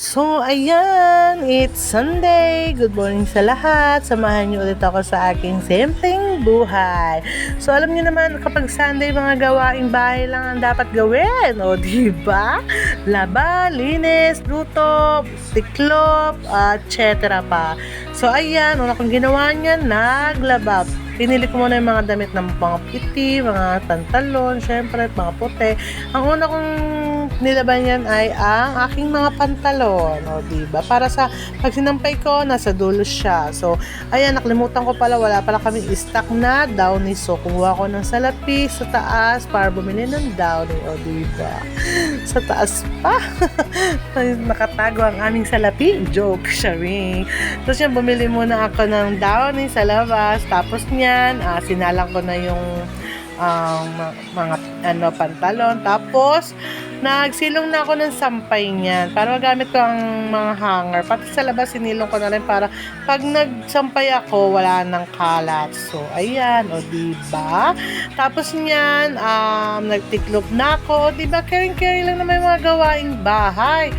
So, ayan, it's Sunday. Good morning sa lahat. Samahan niyo ulit ako sa aking simpleng buhay. So, alam niyo naman, kapag Sunday, mga gawaing bahay lang ang dapat gawin. O, diba? Laba, linis, luto, tiklop, etc. pa. So, ayan, una kong ginawa niyan, naglaba. Pinili ko muna yung mga damit ng mga piti, mga pantalon, syempre, mga puti. Ang una kong nilaban yan ay ang aking mga pantalon. O, diba? Para sa pag sinampay ko, nasa dulo siya. So, ayan, nakalimutan ko pala, wala pala kami stock na downy. So, kumuha ko ng salapi sa taas para bumili ng downy. O, diba? Sa taas pa. Nakatago ang aming salapi. Joke, sharing. Tapos yan, bumili muna ako ng downy sa labas. Tapos niyan, sinalang ko na yung mga pantalon. Tapos, nagsilong na ako ng sampay niyan para magamit ko ang mga hanger. Pati sa labas, sinilong ko na rin para pag nagsampay ako, wala nang kalat. So, ayan, o diba? Tapos niyan, nagtiklop na ako. Diba, caring-caring lang naman yung mga gawaing bahay.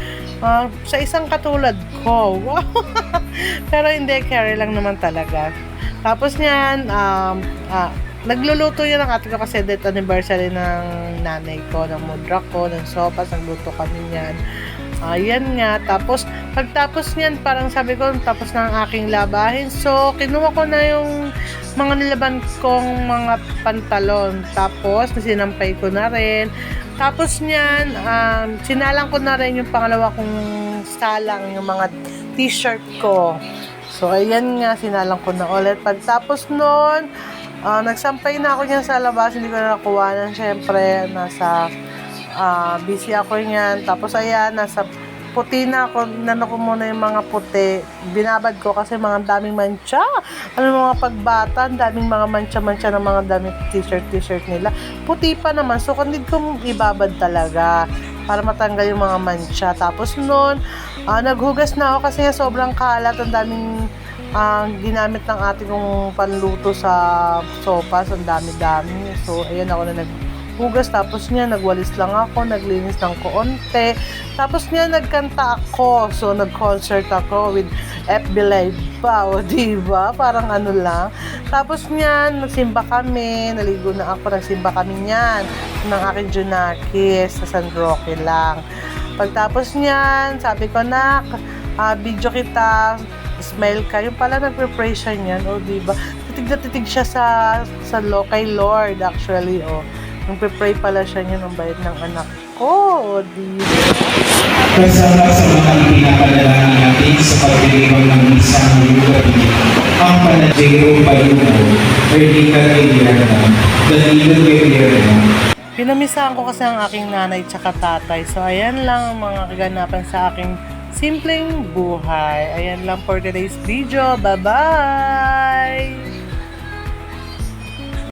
Sa isang katulad ko. Wow! Pero hindi, carry lang naman talaga. Tapos niyan, nagluluto yun ang ate ko kasi death anniversary ng nanay ko, ng mudra ko, ng sopas, nagluto kami niyan. Yan nga. Tapos, pagtapos niyan, parang sabi ko, tapos na ang aking labahin. So, kinuha ko na yung mga nilaban kong mga pantalon. Tapos, sinampay ko na rin. Tapos niyan, sinalang ko na rin yung pangalawa kong salang, yung mga t-shirt ko. So, ayan nga, sinalang ko na ulit. Pagtapos nun, nagsampay na ako niyan sa labas, hindi ko na nakuha. Siyempre, nasa busy ako niyan. Tapos ayan, nasa puti na ako. Nano ko muna yung mga puti. Binabad ko kasi mga daming mancha. Mga pagbata, daming mga mancha-mancha ng mga daming t-shirt nila. Puti pa naman. So, kandid ko ibabad talaga para matanggal yung mga mancha. Tapos noon, naghugas na ako kasi sobrang kalat. Ang daming ginamit ng ate kong panluto sa sopas, ang dami-dami. So, ayan ako na naghugas. Tapos niya, nagwalis lang ako, naglinis ng koonte. Tapos niya, nagkanta ako. So, nag-concert ako with FB Live pa. O, diba? Parang ano lang. Tapos niya, nagsimba kami. Naligo na ako. Nagsimba kami niyan ng aking Junakis sa San Roque lang. Pagtapos niyan, sabi ko na, video kita, smile ka. Yung pala nag-pray siya niyan, o diba? Titig na titig siya sa kay Lord actually, o. Nag-pray pala siya niyan ang bayad ng anak ko, o diba? Kasama sa mga ipinapadalangin natin sa pagdiriwang ng isang lugar, ang panadjero payuno, vertical kaibigan, Danilo Guerrero. Pinamisahan ko kasi ang aking nanay tsaka tatay. So, ayan lang ang mga kaganapan sa aking simpleng buhay. Ayan lang for today's video. Bye-bye!